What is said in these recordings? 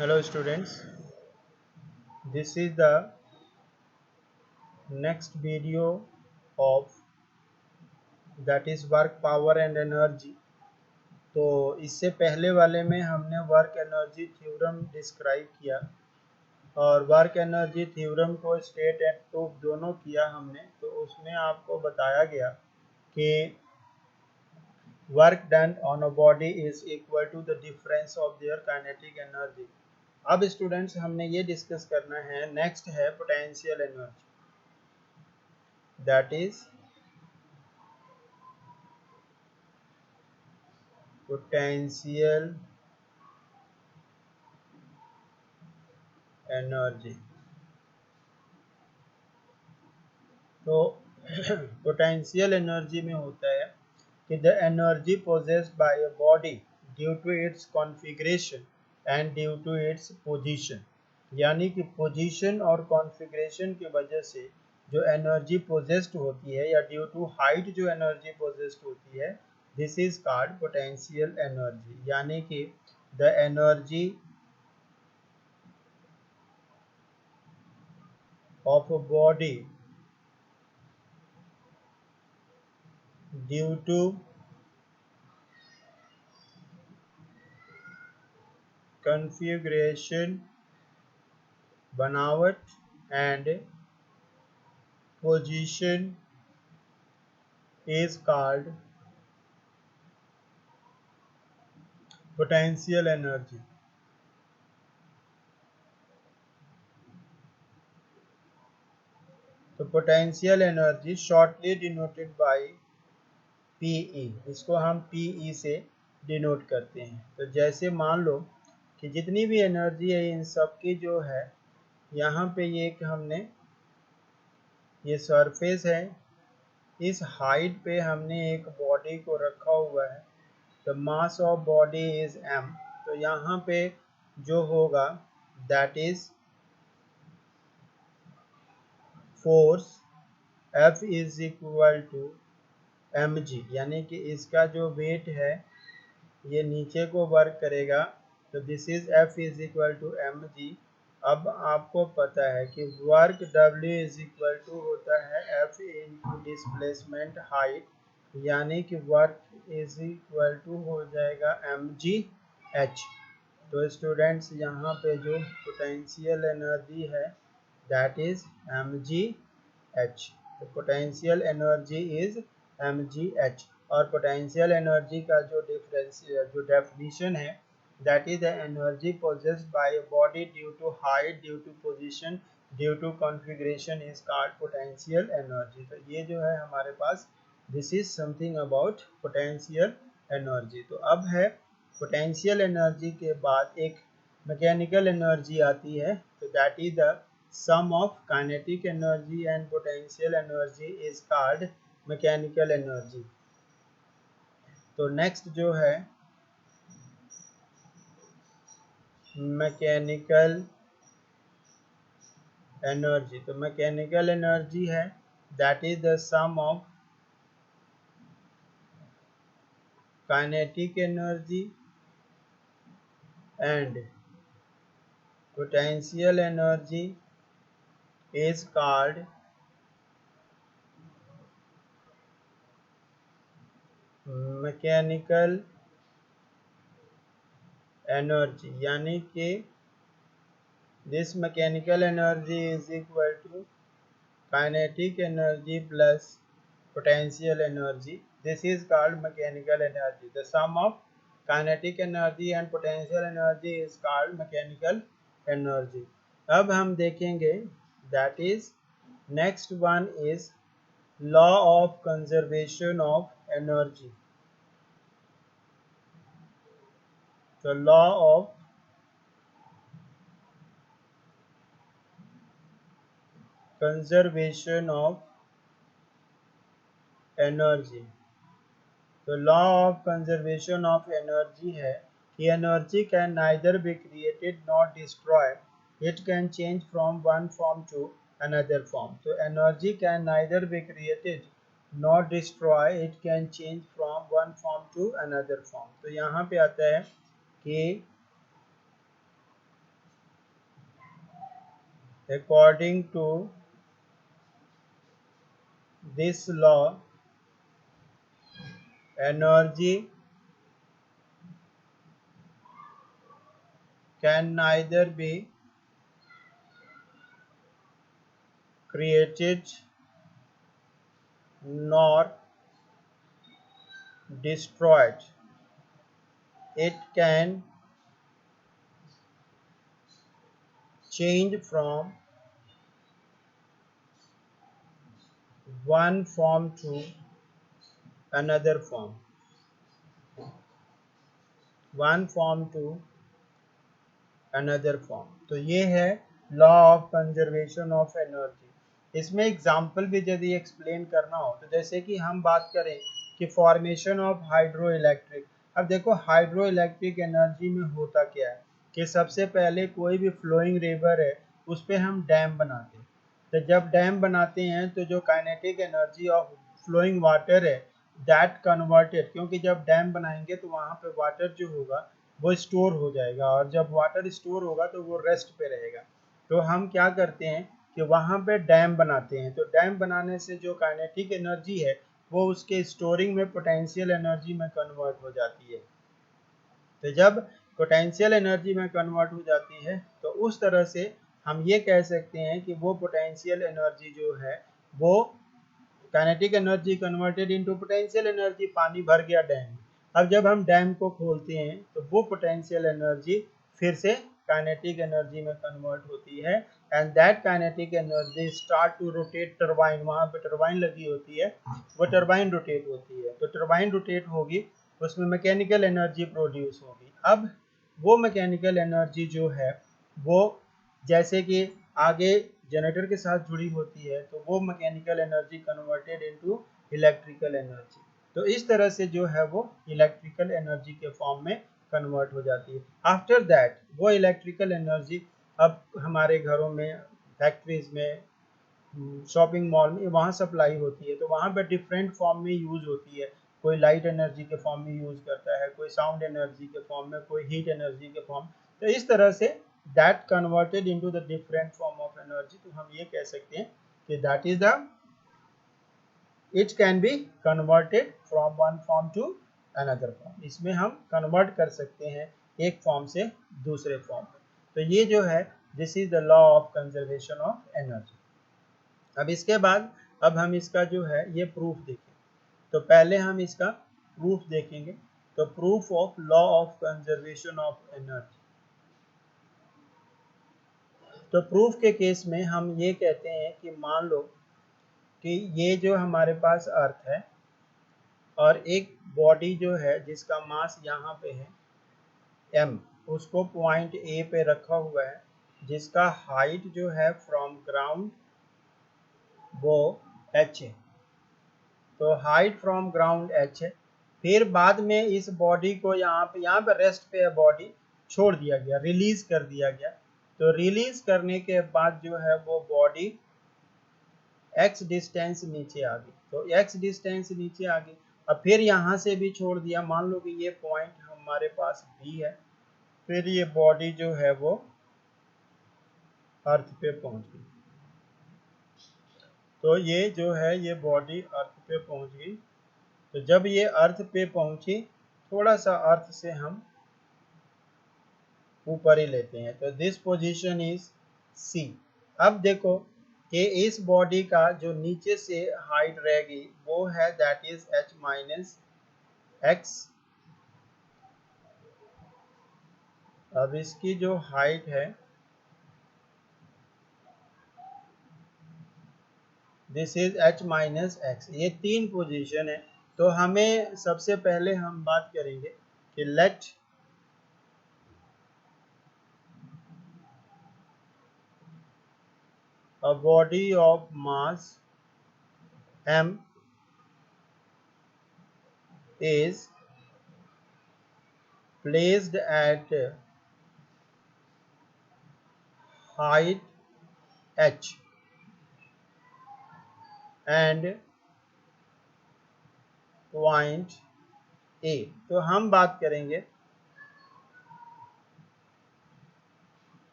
Hello students, this is the next video of that is work power and energy। तो इससे पहले वाले में हमने वर्क एनर्जी थ्योरम डिस्क्राइब किया और वर्क एनर्जी थ्योरम को स्टेट एंड प्रूफ दोनों किया हमने। तो उसमें आपको बताया गया कि work done on a body is equal to the difference of their kinetic energy. अब स्टूडेंट्स हमने ये डिस्कस करना है, नेक्स्ट है potential energy, that is potential energy। तो पोटेंशियल एनर्जी में होता है कि the energy possessed by a body due to its configuration and due to its position, यानी कि पोजीशन और कॉन्फ़िगरेशन की वजह से जो एनर्जी पोजेस्ड होती है या ड्यू टू हाइट जो एनर्जी पोजेस्ड होती है, this is called potential energy. यानी कि the energy of a body due to configuration, बनावट and position is called potential energy। तो potential energy shortly denoted by PE, इसको हम पीई से डिनोट करते हैं। तो जैसे मान लो कि जितनी भी एनर्जी है इन सब की जो है, यहाँ पे ये एक हमने ये सरफेस है, इस हाइट पे हमने एक बॉडी को रखा हुआ है। The mass of body is m। तो यहाँ पे जो होगा that is force F is equal to mg, यानी कि इसका जो वेट है ये नीचे को वर्क करेगा। तो this is F is equal to mg। अब आपको पता है कि work W is equal to होता है F इंटू डिस्प्लेसमेंट हाइट, यानी कि वर्क इज इक्वल टू हो जाएगा mgh। तो स्टूडेंट्स यहाँ पे जो पोटेंशियल एनर्जी है दैट इज mgh। तो पोटेंशियल एनर्जी इज mgh। और पोटेंशियल एनर्जी का जो डेफिनेशन है that is the energy possessed by a body due to height, due to position, due to configuration is called potential energy. तो ये जो है हमारे पास, this is something about potential energy. तो अब है पोटेंशियल एनर्जी के बाद एक मैकेनिकल एनर्जी आती है। तो that is the sum of kinetic energy and potential energy is called mechanical energy. तो नेक्स्ट जो है मैकेनिकल एनर्जी। तो मैकेनिकल एनर्जी है that is the sum of kinetic energy and potential energy is called mechanical energy। यानी कि this mechanical energy is equal to kinetic energy plus potential energy। This is called mechanical energy। The sum of kinetic energy and potential energy is called mechanical energy। अब हम देखेंगे that is next one is law of conservation of energy। The law of conservation of energy। तो law of conservation of energy है कि energy can neither be created not destroy, it can change from one form to another form. तो energy can neither be created not destroy, it can change from one form to another form. तो यहाँ पे आता है कि according to this law energy can neither be created nor destroyed. It can change from one form to another form, one form to another form. तो ये है law of conservation of energy. इसमें एग्जाम्पल भी यदि explain करना हो तो जैसे कि हम बात करें कि फॉर्मेशन ऑफ हाइड्रो इलेक्ट्रिक। अब देखो हाइड्रो इलेक्ट्रिक एनर्जी में होता क्या है कि सबसे पहले कोई भी फ्लोइंग रिवर है उस पर हम डैम बनाते हैं। तो जब डैम बनाते हैं तो जो kinetic energy of flowing water है दैट कन्वर्टेड, क्योंकि जब डैम बनाएंगे तो वहाँ पे वाटर जो होगा वो स्टोर हो जाएगा और जब वाटर स्टोर होगा तो वो रेस्ट पे रहेगा। तो हम क्या करते हैं कि वहाँ पे डैम बनाते हैं। तो डैम बनाने से जो काइनेटिक एनर्जी है वो उसके स्टोरिंग में पोटेंशियल एनर्जी में कन्वर्ट हो जाती है। तो जब पोटेंशियल एनर्जी में कन्वर्ट हो जाती है तो उस तरह से हम ये कह सकते हैं कि वो पोटेंशियल एनर्जी जो है वो kinetic energy converted into potential energy. पानी भर गया डैम, अब जब हम डैम को खोलते हैं तो वो पोटेंशियल एनर्जी फिर से काइनेटिक एनर्जी में कन्वर्ट होती है and that kinetic energy start to rotate turbine. वहाँ पे टरबाइन लगी होती है, वो टरबाइन रोटेट होती है। तो टरबाइन रोटेट होगी, उसमें मैकेनिकल एनर्जी प्रोड्यूस होगी। अब वो मैकेनिकल एनर्जी जो है वो जैसे कि आगे जनरेटर के साथ जुड़ी होती है तो वो mechanical energy converted into electrical energy. तो इस तरह से जो है वो इलेक्ट्रिकल एनर्जी के फॉर्म में कन्वर्ट हो जाती है। आफ्टर दैट वो इलेक्ट्रिकल एनर्जी अब हमारे घरों में, फैक्ट्रीज में, शॉपिंग मॉल में वहाँ सप्लाई होती है। तो वहाँ पर डिफरेंट फॉर्म में यूज होती है। कोई लाइट एनर्जी के फॉर्म में यूज करता है, कोई साउंड एनर्जी के फॉर्म में, कोई हीट एनर्जी के फॉर्म। तो इस तरह से that converted into the different form of energy. तो हम ये कह सकते हैं कि that is the it can be converted from one form to another form. इसमें हम कन्वर्ट कर सकते हैं एक फॉर्म से दूसरे फॉर्म में। तो ये जो है this is the law of conservation of energy. अब इसके बाद अब हम इसका जो है ये प्रूफ देखें। तो पहले हम इसका प्रूफ देखेंगे। तो proof of law of conservation of energy. तो प्रूफ के केस में हम ये कहते हैं कि मान लो कि ये जो हमारे पास अर्थ है और एक बॉडी जो है जिसका मास यहाँ पे है m, उसको पॉइंट ए पे रखा हुआ है, जिसका हाइट जो है फ्रॉम ग्राउंड वो h है। तो हाइट फ्रॉम ग्राउंड h है। फिर बाद में इस बॉडी को यहाँ पे रेस्ट पे है, बॉडी छोड़ दिया गया, रिलीज कर दिया गया। तो रिलीज करने के बाद जो है वो बॉडी x डिस्टेंस नीचे आ गई। तो x डिस्टेंस नीचे आ गई। अब फिर यहाँ से भी छोड़ दिया। मान लो कि ये पॉइंट हमारे पास B है, फिर ये बॉडी जो है वो अर्थ पे पहुंच गई। तो ये जो है ये बॉडी अर्थ पे पहुंच गई। तो जब ये अर्थ पे पहुंची, थोड़ा सा अर्थ से हम ऊपर ही लेते हैं, तो दिस पोजीशन इज C। अब देखो कि इस बॉडी का जो नीचे से हाइट रहेगी वो है that is h minus x। अब इसकी जो हाइट है this is h minus x। ये तीन पोजीशन है। तो हमें सबसे पहले हम बात करेंगे कि late a body of mass m is placed at height h and point A। तो हम बात करेंगे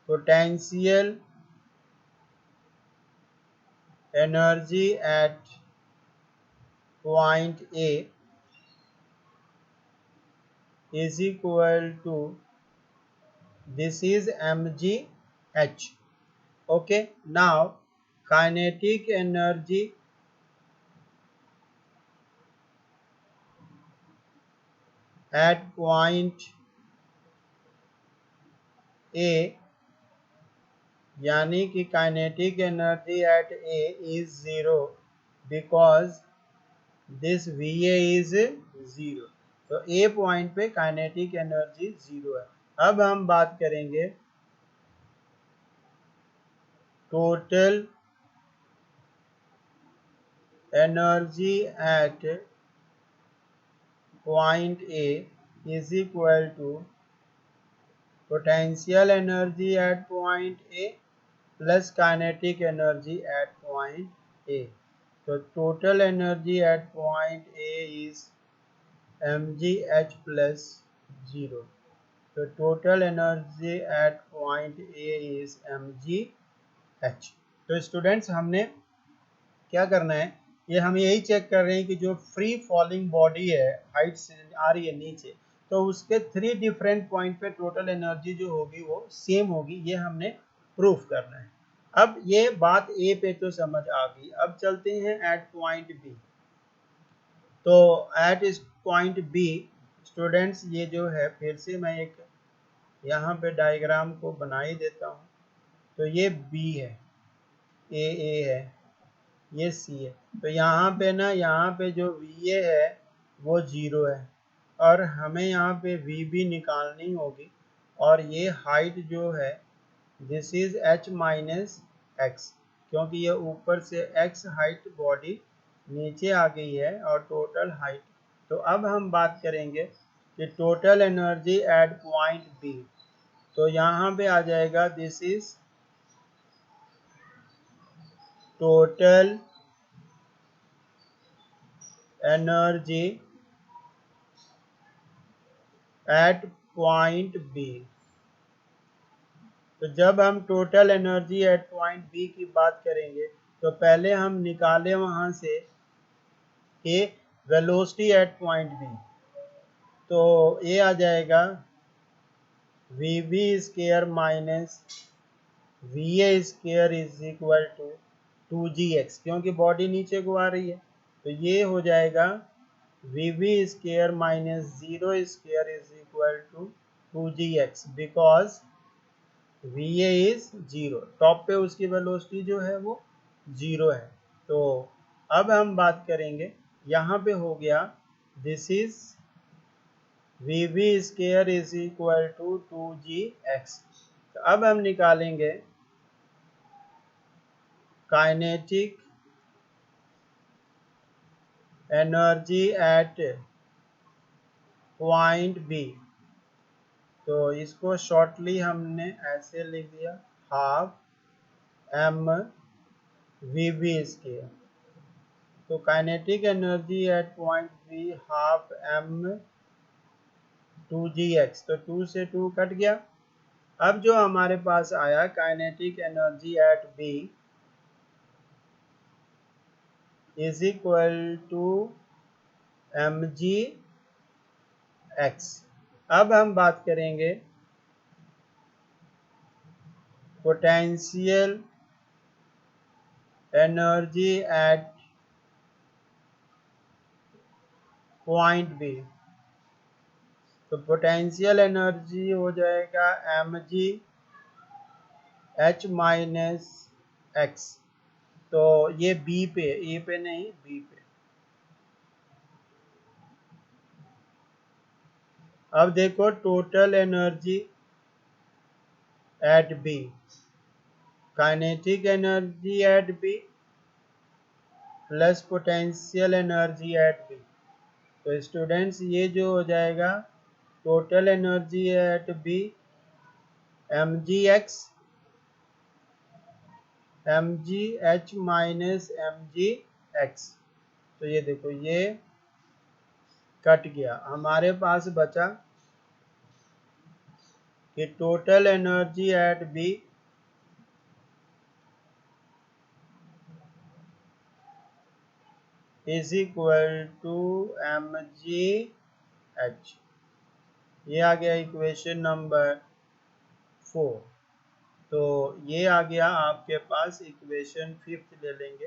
potential energy at point A is equal to, this is mgh. Okay, now kinetic energy at point A, यानी कि kinetic energy at A is zero because this V A is zero. तो A point पे kinetic energy zero है। अब हम बात करेंगे total energy at point A is equal to potential energy at point A plus kinetic energy at point A. तो total energy at point A is mgh plus zero. तो total energy at point A is mgh। तो students हमने क्या करना है, ये हम यही चेक कर रहे हैं कि जो फ्री फॉलिंग बॉडी है हाइट से आ रही है नीचे, तो उसके 3 डिफरेंट पॉइंट पे टोटल एनर्जी जो होगी वो सेम होगी, ये हमने प्रूफ करना है। अब ये बात ए पे तो समझ आ गई, अब चलते हैं एट पॉइंट बी। तो एट इस पॉइंट बी स्टूडेंट्स, ये जो है फिर से मैं एक यहाँ पे डायग्राम को बना ही देता हूँ। तो ये बी है, ए है, ये सी है। तो यहाँ पे ना, यहाँ पे जो वी ए है वो ज़ीरो है और हमें यहाँ पे वी बी निकालनी होगी। और ये हाइट जो है this is H minus x, क्योंकि ये ऊपर से एक्स हाइट बॉडी नीचे आ गई है और टोटल हाइट। तो अब हम बात करेंगे कि total energy at point B. तो यहाँ पे आ जाएगा this is total energy at point B. तो जब हम total energy at point B की बात करेंगे तो पहले हम निकालें वहाँ से a velocity at point B. तो ये आ जाएगा V B square minus V A square is equal to 2gx, क्योंकि बॉडी नीचे को आ रही है। तो ये हो जाएगा V B square minus 0 square is equal to 2gx because V A is zero, top पे उसकी वेलोसिटी जो है वो ज़ीरो है। तो अब हम बात करेंगे, यहाँ पे हो गया this is V B square is equal to 2gx। तो अब हम निकालेंगे kinetic energy at point B. तो इसको शॉर्टली हमने ऐसे लिख दिया, half M V B square. तो kinetic energy at point B half M 2gx, तो 2 से 2 कट गया। अब जो हमारे पास आया kinetic energy at B is equal to mg x। अब हम बात करेंगे potential energy at point B. तो पोटेंशियल एनर्जी हो जाएगा mg h माइनस एक्स। तो ये बी पे, ए पे नहीं, बी पे। अब देखो total energy at B, kinetic energy at B plus potential energy at B. तो स्टूडेंट्स ये जो हो जाएगा total energy at B mgx mgh minus mgx। तो ये देखो ये कट गया, हमारे पास बचा कि total energy at B is equal to mgh। ये आ गया इक्वेशन नंबर 4। तो ये आ गया आपके पास इक्वेशन 5 ले लेंगे।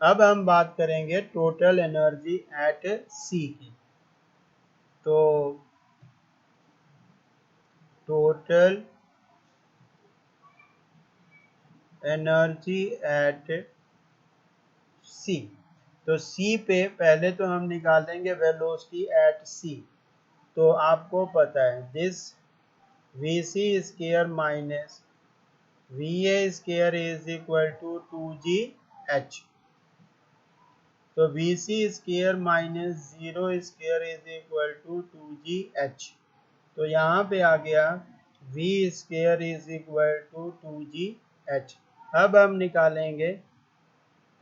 अब हम बात करेंगे टोटल एनर्जी एट सी की। तो टोटल एनर्जी एट सी, तो सी पे पहले तो हम निकालेंगे वेलोसिटी एट सी। तो आपको पता है this V C square minus V A square is equal to 2gh। तो V C square minus 0 square is equal to 2gh। तो यहाँ पे आ गया v square is equal to 2gh। अब हम निकालेंगे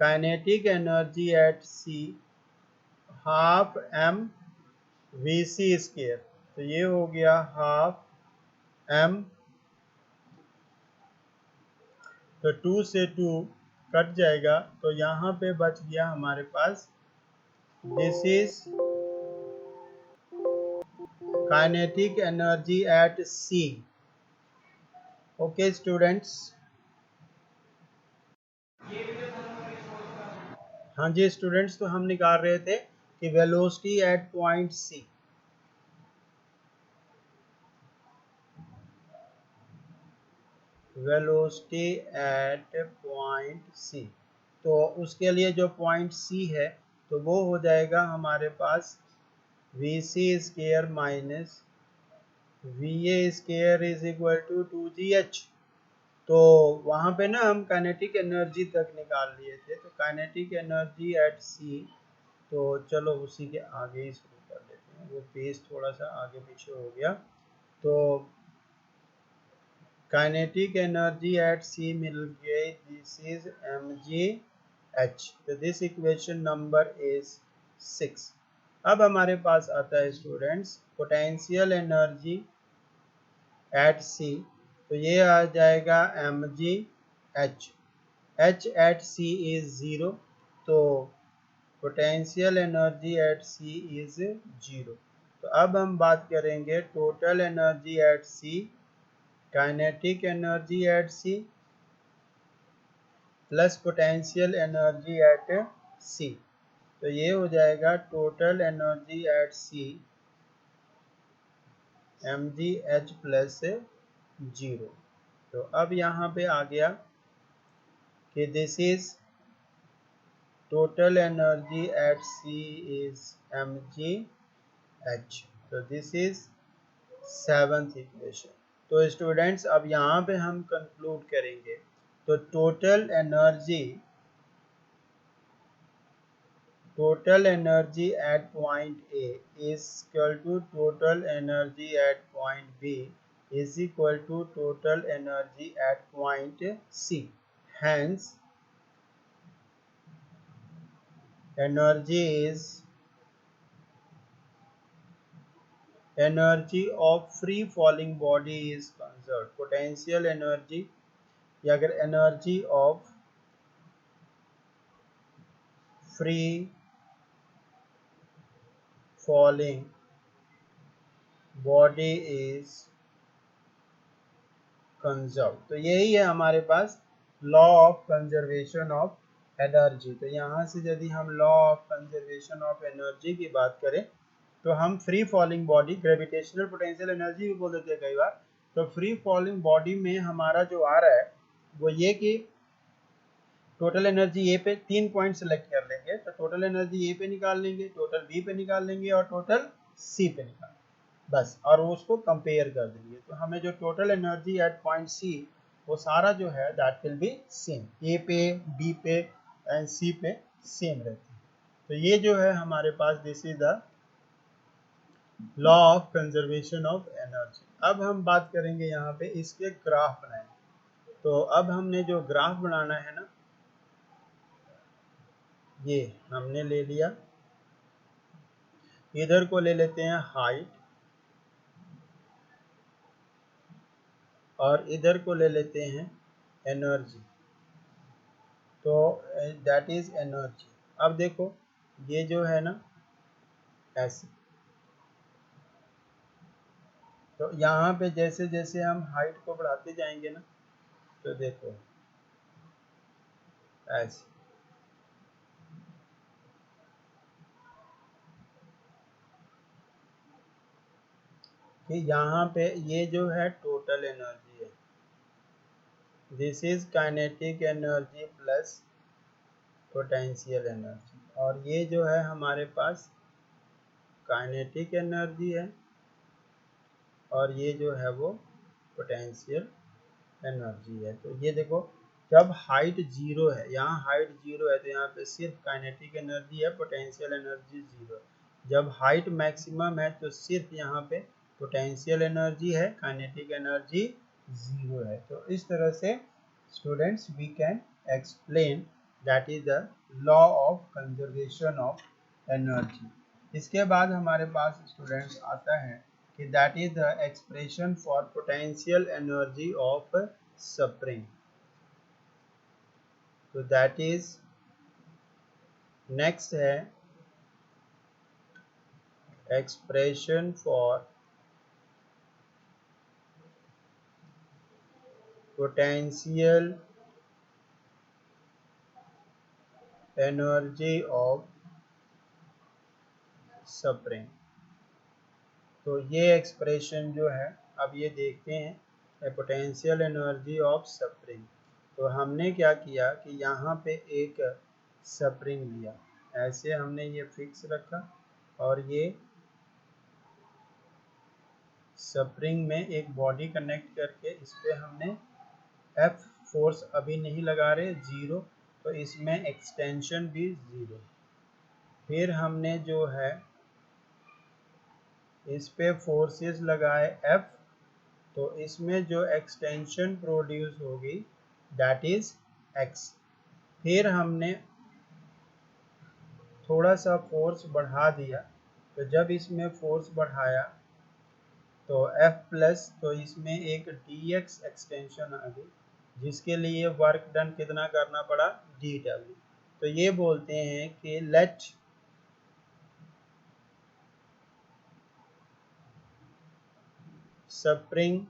kinetic energy at C, half m V C square. तो ये हो गया हाफ m, तो 2 से 2 कट जाएगा, तो यहाँ पे बच गया हमारे पास this is kinetic energy at C. Okay students. हाँ जी स्टूडेंट्स, तो हम निकाल रहे थे कि velocity at point C. Velocity at point C, तो उसके लिए जो पॉइंट सी है तो वो हो जाएगा हमारे पास V C square minus V A square is equal to 2gh। तो वहाँ पे ना हम काइनेटिक एनर्जी तक निकाल लिए थे, तो काइनेटिक एनर्जी एट सी। तो चलो उसी के आगे ही शुरू कर लेते हैं, वो पेज थोड़ा सा आगे पीछे हो गया। तो काइनेटिक एनर्जी एट सी मिल गई, दिस इज mgh। तो दिस इक्वेशन नंबर इज 6। अब हमारे पास आता है students potential energy at C. तो ये आ जाएगा mgh। h at C is 0, तो potential energy at C is 0। तो अब हम बात करेंगे total energy at C, kinetic energy at C plus potential energy at C. तो ये हो जाएगा total energy at C mgh plus 0। तो अब यहाँ पे आ गया कि this is total energy at C is mgh। तो दिस इज 7th इक्वेशन। तो स्टूडेंट्स अब यहाँ पे हम कंक्लूड करेंगे। तो total energy at point A is equal to total energy at point B is equal to total energy at point C. Hence energy of free falling body is conserved। Potential energy या अगर energy of free falling body is conserve. तो यही है हमारे पास law of conservation of energy. तो यहाँ से यदि हम law of conservation of energy की बात करें तो हम free falling body, gravitational potential energy भी बोल देते हैं कई बार। तो फ्री फॉलिंग बॉडी में हमारा जो आ रहा है वो ये कि टोटल एनर्जी ए पे 3 पॉइंट सेलेक्ट कर लेंगे। तो टोटल एनर्जी ए पे निकाल लेंगे, टोटल बी पे निकाल लेंगे और टोटल सी पे निकाल बस, और उसको कंपेयर कर देंगे। तो हमें जो total energy at point C वो सारा जो है that will be same, A पे, बी पे एंड सी पे सेम रहती है। तो ये जो है हमारे पास this is the law of conservation of energy. अब हम बात करेंगे यहाँ पे इसके ग्राफ बनाएं। तो अब हमने जो ग्राफ बनाना है ना, ये हमने ले लिया, इधर को ले लेते हैं हाइट और इधर को ले लेते हैं एनर्जी, तो दैट इज एनर्जी। अब देखो ये जो है ना ऐसे, तो यहाँ पे जैसे जैसे हम हाइट को बढ़ाते जाएंगे ना, तो देखो ऐसे, कि यहाँ पे ये जो है टोटल एनर्जी है, this is kinetic energy plus potential energy, और ये जो है हमारे पास काइनेटिक एनर्जी है, और ये जो है वो पोटेंशियल एनर्जी है। तो ये देखो जब हाइट जीरो है, यहाँ हाइट जीरो है तो यहाँ पे सिर्फ काइनेटिक एनर्जी है, पोटेंशियल एनर्जी जीरो। जब हाइट मैक्सिमम है तो सिर्फ यहाँ पे पोटेंशियल एनर्जी है, काइनेटिक एनर्जी जीरो है। तो इस तरह से students we can explain that is the law of conservation of energy. इसके बाद हमारे पास स्टूडेंट्स आता है कि that is the expression for potential energy of spring. तो दैट इज नेक्स्ट है expression for potential energy of spring. तो ये एक्सप्रेशन जो है, अब ये देखते हैं पोटेंशियल एनर्जी ऑफ स्प्रिंग। तो हमने क्या किया कि यहाँ पे एक स्प्रिंग लिया, ऐसे हमने ये फिक्स रखा, और ये स्प्रिंग में एक बॉडी कनेक्ट करके इस पे हमने एफ फोर्स अभी नहीं लगा रहे, जीरो, तो इसमें एक्सटेंशन भी जीरो। फिर हमने जो है इस पे फोर्सेस लगाए एफ, तो इसमें जो एक्सटेंशन प्रोड्यूस होगी दैट इज एक्स। फिर हमने थोड़ा सा फोर्स बढ़ा दिया, तो जब इसमें फोर्स बढ़ाया तो एफ प्लस, तो इसमें एक डी एक्स एक्सटेंशन आ गई, जिसके लिए वर्क डन कितना करना पड़ा, डी डब्ल्यू। तो ये बोलते हैं कि let spring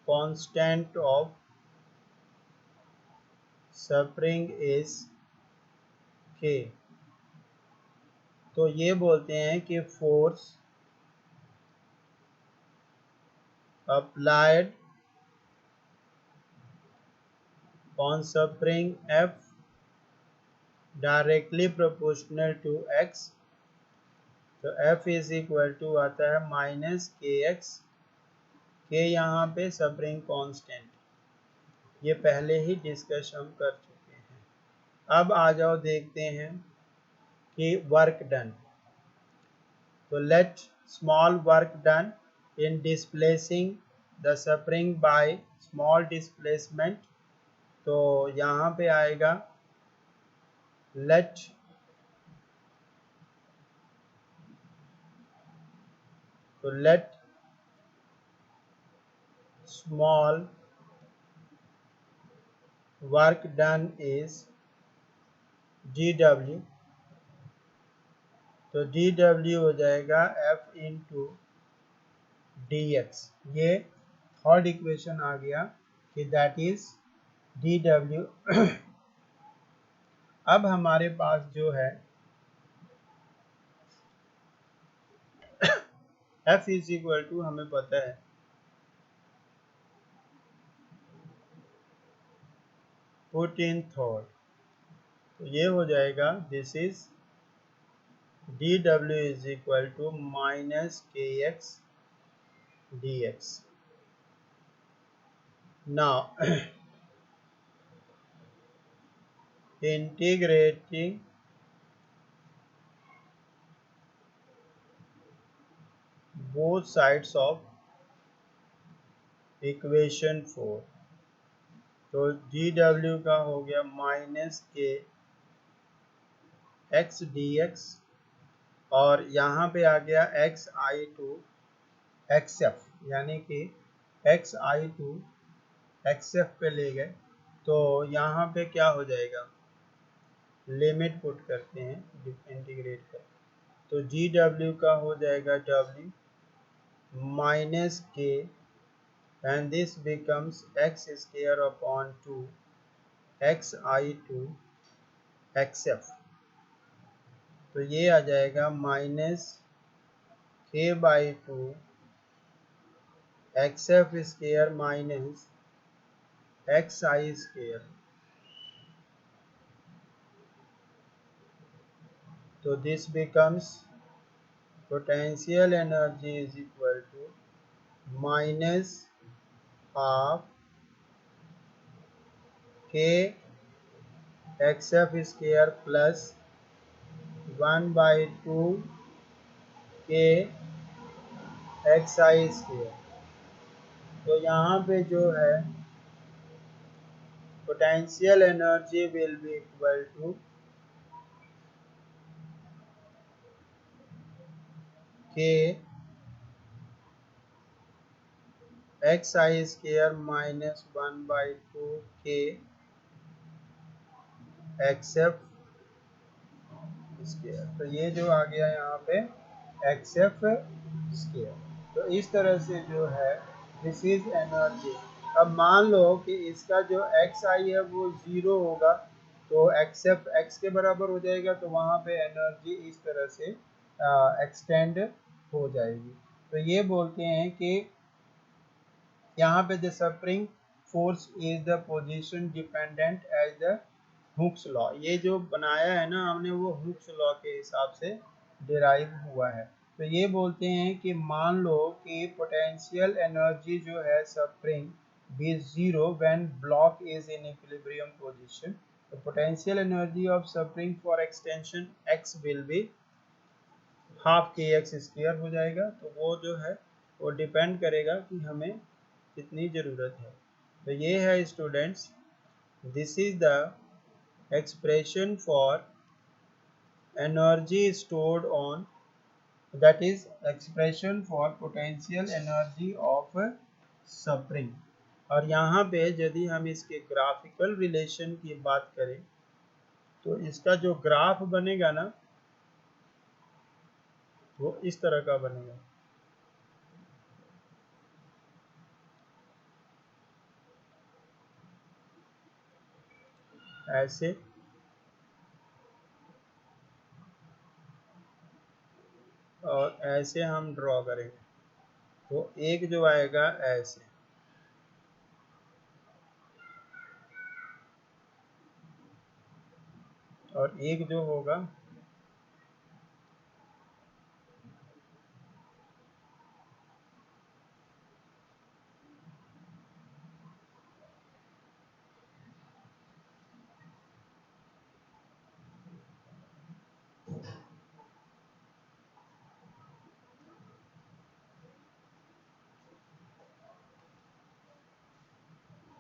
constant of spring is K. तो ये बोलते हैं कि force applied on spring F directly proportional to x, तो F इज इक्वल टू आता है माइनस के एक्स, के यहाँ पे स्प्रिंग कांस्टेंट, ये पहले ही डिस्कस हम कर चुके हैं। अब आ जाओ देखते हैं कि वर्क डन। तो let small work done in displacing the spring by small displacement, तो यहाँ पे आएगा let small work done is dw, तो dw हो जाएगा f इंटू dx। ये थर्ड इक्वेशन आ गया कि दैट इज dw। अब हमारे पास जो है F इज इक्वल टू हमें पता है 14/3, तो ये हो जाएगा this is dw is equal to minus K X dx। Now integrating both sides of equation 4, तो dw का हो गया माइनस के एक्स dx, और यहाँ पे आ गया xi टू xf, यानी कि xi टू एक्सएफ पे ले गए तो यहाँ पे क्या हो जाएगा, लिमिट पुट करते हैं इंटीग्रेट कर, तो जी डब्ल्यू का हो जाएगा W minus K and this becomes X square upon 2 X I to XF, तो ये आ जाएगा minus K by two XF square minus X I square, तो this becomes potential energy is equal to minus half k xf square plus 1 by 2 k xi square, तो यहाँ पे जो है potential energy will be equal to k xi square minus 1 by 2 k xf square, तो ये जो आ गया यहाँ पे एक्सएफ स्क्वायर। तो इस तरह से जो है दिस इज एनर्जी। अब मान लो कि इसका जो एक्स आई है वो 0 होगा, तो एक्सएफ एक्स के बराबर हो जाएगा, तो वहाँ पे एनर्जी इस तरह से एक्सटेंड हो जाएगी। तो ये बोलते हैं कि यहाँ पे the spring force is the position dependent as the Hooke's law, ये जो बनाया है ना हमने वो हुक्स लॉ के हिसाब से डिराइव हुआ है। तो ये बोलते हैं कि मान लो कि पोटेंशियल एनर्जी जो है spring be zero when block is in equilibrium position, तो potential energy of spring for extension X will be half K X square हो जाएगा। तो वो जो है वो डिपेंड करेगा कि हमें कितनी ज़रूरत है। तो ये है students, this is the expression for energy stored on, that is expression for potential energy of spring। और यहाँ पे यदि हम इसके ग्राफिकल रिलेशन की बात करें तो इसका जो ग्राफ बनेगा ना वो इस तरह का बनेगा, ऐसे, और ऐसे हम ड्रॉ करेंगे, तो एक जो आएगा ऐसे, और एक जो होगा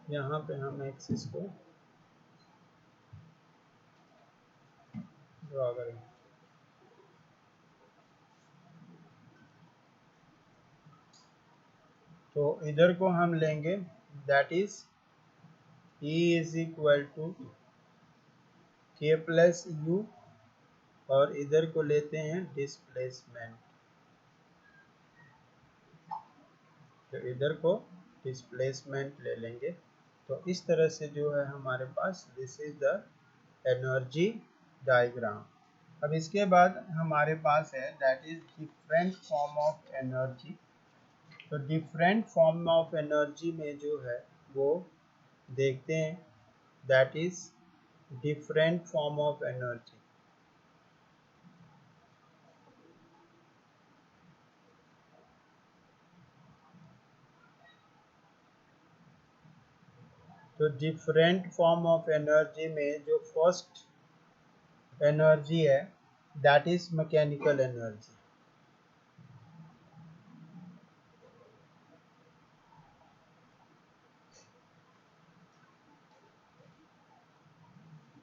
यहाँ पे हम एक्सिस को ड्रॉ करेंगे। तो इधर को हम लेंगे that is E is equal to K plus U, और इधर को लेते हैं डिस्प्लेसमेंट, तो इधर को डिस्प्लेसमेंट ले लेंगे। तो इस तरह से जो है हमारे पास this is the energy diagram. अब इसके बाद हमारे पास है that is different form of energy. तो डिफरेंट फॉर्म ऑफ एनर्जी में जो है वो देखते हैं, that is different form of energy. तो डिफरेंट फॉर्म ऑफ एनर्जी में जो फर्स्ट एनर्जी है दैट इज मैकेनिकल एनर्जी।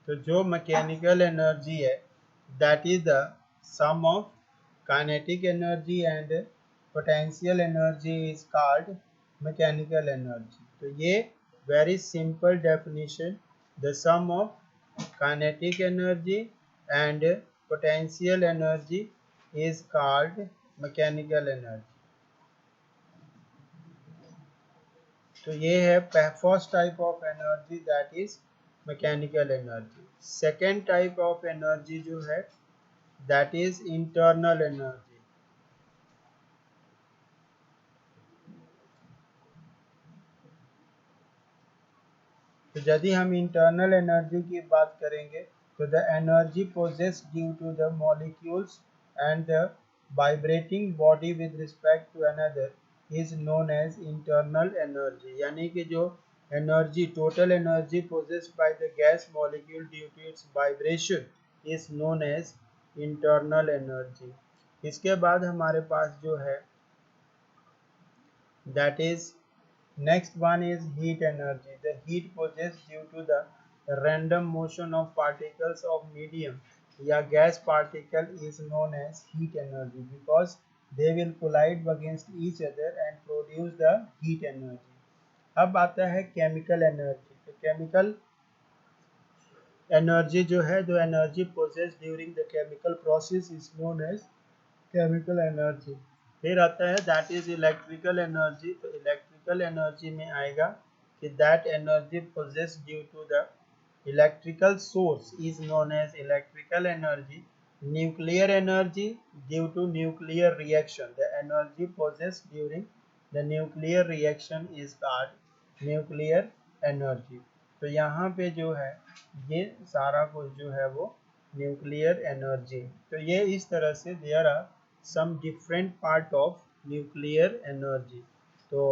तो जो मैकेनिकल एनर्जी है that is the sum of kinetic energy and potential energy is called mechanical energy. तो ये very simple definition, the sum of kinetic energy and potential energy is called mechanical energy. तो ये है first type of energy, that is mechanical energy. Second type of energy जो है that is internal energy. तो यदि हम internal energy की बात करेंगे तो the energy possessed due to the molecules and the vibrating body with respect to another is known as internal energy. यानी कि जो energy, total energy possessed by the gas molecule due to its vibration is known as internal energy. इसके बाद हमारे पास जो है that is next one is heat energy. The heat possessed due to the random motion of particles of medium या gas particle is known as heat energy because they will collide against each other and produce the heat energy. अब आता है chemical energy. तो chemical energy जो है, the energy possessed during the chemical process is known as chemical energy. फिर आता है that is electrical energy. तो इलेक्ट्रिकल एनर्जी में आएगा कि that energy possessed due to the electrical source is known as electrical energy. Nuclear energy due to nuclear reaction. The energy possessed during the nuclear reaction is called nuclear energy. तो यहाँ पे जो है ये सारा कुछ जो है वो न्यूक्लियर एनर्जी. तो ये इस तरह से there are some different part of nuclear energy. तो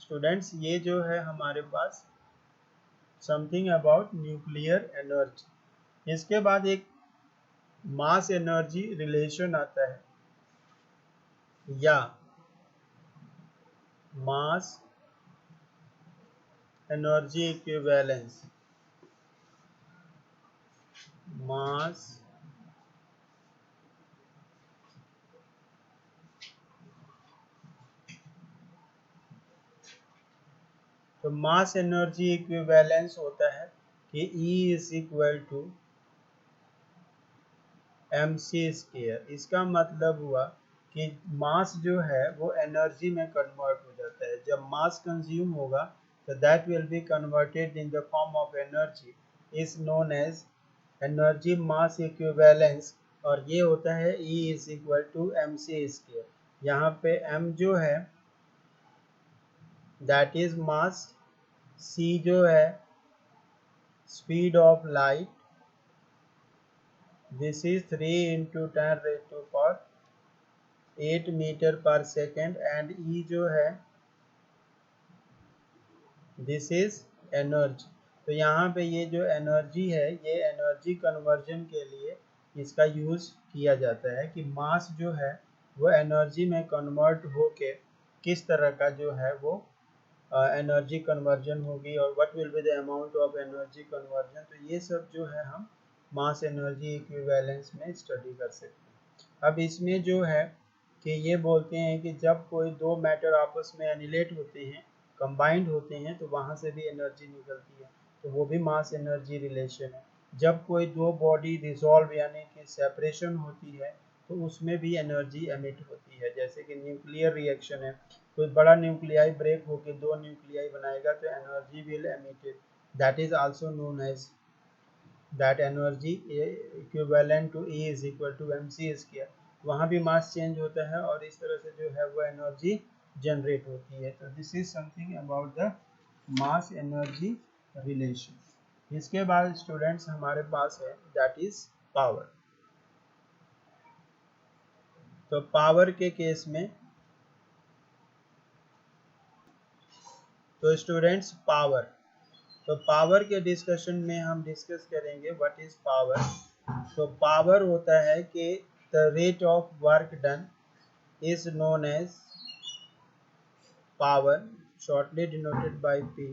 स्टूडेंट्स ये जो है हमारे पास समथिंग अबाउट न्यूक्लियर एनर्जी. इसके बाद एक मास एनर्जी रिलेशन आता है या मास एनर्जी इक्विवेलेंस. मास तो मास एनर्जी इक्विवेलेंस होता है कि E is equal to mc square. इसका मतलब हुआ कि मास जो है वो एनर्जी में कन्वर्ट हो जाता है. जब मास कंज्यूम होगा तो that will be converted in the form of energy is known as energy mass equivalence. और ये होता है E is equal to mc square. यहाँ पे m जो है दैट इज मास, c जो है speed of light, this is 3 into 10 raised to power 8 metre per second and E जो है दिस इज एनर्जी. तो यहाँ पे ये जो एनर्जी है ये एनर्जी कन्वर्जन के लिए इसका यूज किया जाता है कि मास जो है वो एनर्जी में कन्वर्ट होके किस तरह का जो है वो एनर्जी कन्वर्जन होगी और what will be the amount of energy conversion. तो ये सब जो है हम मास एनर्जी इक्विवेलेंस में स्टडी कर सकते हैं. अब इसमें जो है कि ये बोलते हैं कि जब कोई दो मैटर आपस में एनिलेट होते हैं, कंबाइंड होते हैं, तो वहाँ से भी एनर्जी निकलती है, तो वो भी मास एनर्जी रिलेशन है. जब कोई दो बॉडी डिसॉल्व यानी कि सेपरेशन होती है तो उसमें भी एनर्जी एमिट होती है. जैसे कि न्यूक्लियर रिएक्शन है, कोई बड़ा न्यूक्लियाई ब्रेक होकर दो न्यूक्लियाई बनाएगा तो energy will emitted, that is also known as that energy equivalent to E is equal to mc square. वहाँ भी मास चेंज होता है और इस तरह से जो है वो एनर्जी जनरेट होती है. तो this is something about the mass energy relation. इसके बाद स्टूडेंट्स हमारे पास है दैट इज पावर. तो पावर के केस में तो स्टूडेंट्स पावर, तो पावर के डिस्कशन में हम डिस्कस करेंगे व्हाट इज पावर. तो पावर होता है कि the rate of work done is known as power, shortly denoted by P.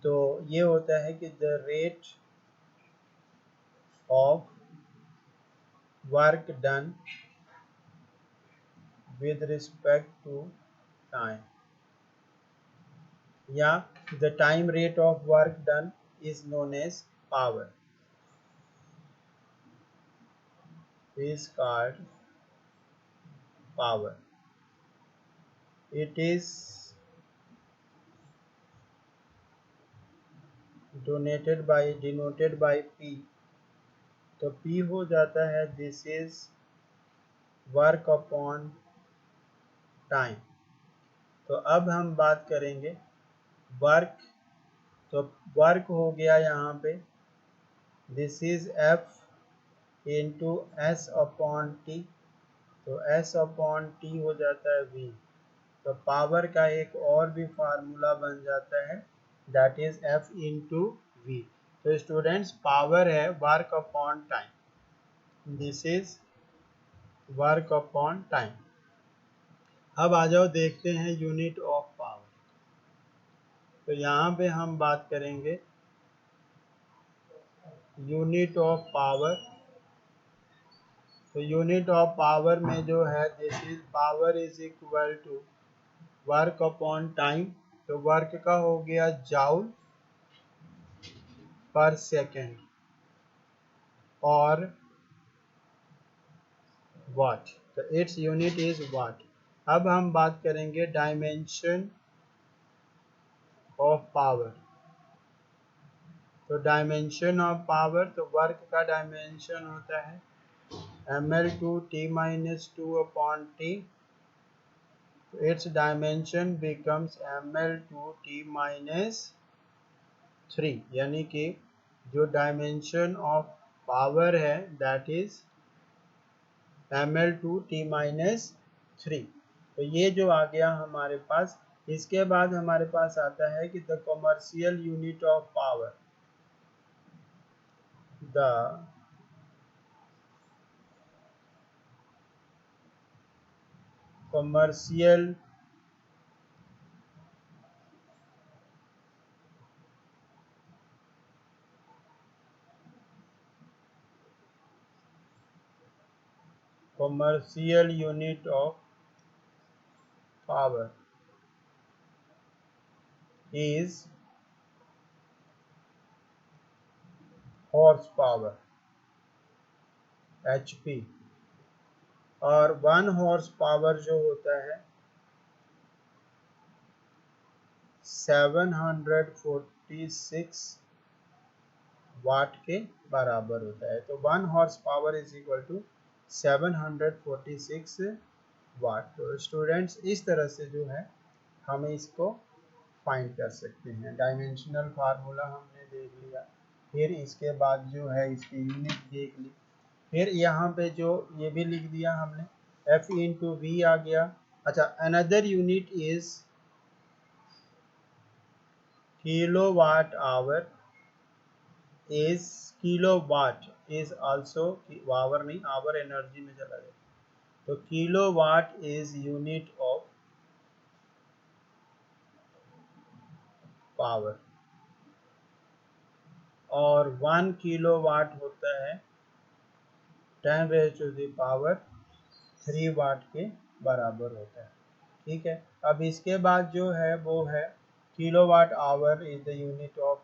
तो ये होता है कि the rate of work done with respect to time. या the time rate of work done is known as power, is called power. It is denoted by P. तो P हो जाता है this is work upon time. तो अब हम बात करेंगे वर्क। तो वर्क हो गया यहाँ पे this is F into S upon T. तो एस अपॉन टी हो जाता है V। तो पावर का एक और भी फार्मूला बन जाता है that is F into V। तो स्टूडेंट्स पावर है work upon time, this is work upon time. अब आ जाओ देखते हैं यूनिट ऑफ पावर। तो यहाँ पे हम बात करेंगे यूनिट ऑफ पावर। तो यूनिट ऑफ पावर में जो है this is power is equal to work upon time. तो वर्क का हो गया जाउल पर सेकेंड और वाट। तो इट्स यूनिट इज वाट। अब हम बात करेंगे डायमेंशन ऑफ पावर। तो डायमेंशन ऑफ पावर, तो वर्क का डायमेंशन होता है ml2t-2 upon t। its dimension becomes ml2t-3, यानी कि जो डायमेंशन ऑफ पावर है दैट इज ml2t-3। तो ये जो आ गया हमारे पास। इसके बाद हमारे पास आता है कि the commercial unit of power, the commercial unit of power is horse power HP। और 1 हॉर्स पावर जो होता है 746 वाट के बराबर होता है। तो 1 horse power is equal to 746 watt. तो स्टूडेंट्स इस तरह से जो है हम इसको फाइंड कर सकते हैं। डायमेंशनल फार्मूला हमने देख लिया, फिर इसके बाद जो है इसकी यूनिट देख ली, फिर यहाँ पे जो ये भी लिख दिया हमने F इंटू वी आ गया। अच्छा, another unit is kilowatt hour is, kilowatt is also, hour नहीं आवर एनर्जी में चला गया। तो kilowatt is unit of power और 1 किलोवाट होता है 10⁻³ वाट के बराबर होता है। ठीक है, अब इसके बाद जो है वो है kilowatt hour is the unit of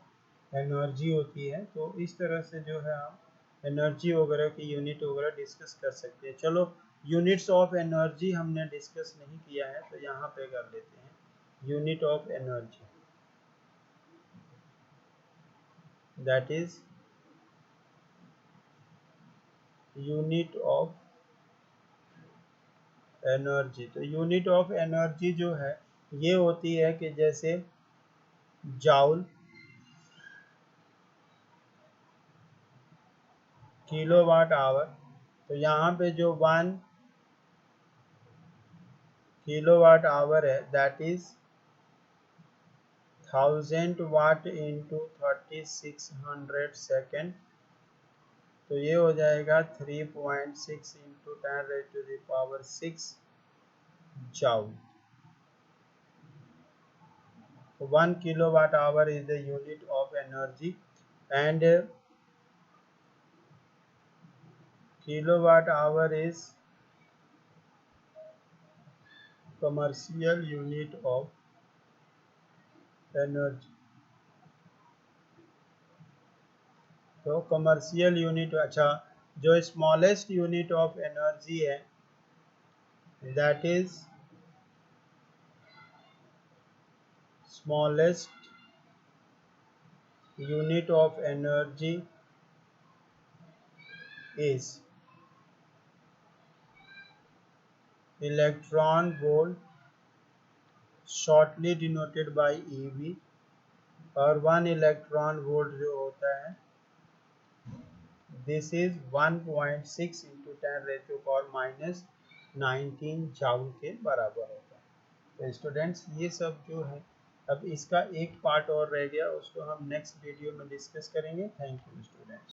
energy होती है। तो इस तरह से जो है हम एनर्जी वगैरह की यूनिट वगैरह डिस्कस कर सकते हैं। चलो, यूनिट्स ऑफ एनर्जी हमने डिस्कस नहीं किया है तो यहाँ पे कर लेते हैं unit of energy, that is unit of energy. तो यूनिट ऑफ एनर्जी जो है ये होती है कि जैसे जाउल, किलोवाट आवर। तो यहाँ पे जो 1 किलोवाट आवर है that is 1000 watt into 3600 second. तो ये हो जाएगा 3.6 into 10⁻⁶ joule. 1 kilowatt hour is the unit of energy and kilowatt hour is commercial unit of energy. तो कमर्शियल यूनिट, अच्छा, जो स्मॉलेस्ट यूनिट ऑफ एनर्जी है that is smallest unit of energy is electron volt, shortly denoted by ev, और 1 electron volt जो होता है this is 1.6 into 10⁻⁻19 joule के बराबर होता है। तो स्टूडेंट्स ये सब जो है, अब इसका एक पार्ट और रह गया, उसको हम नेक्स्ट वीडियो में डिस्कस करेंगे। Thank you students.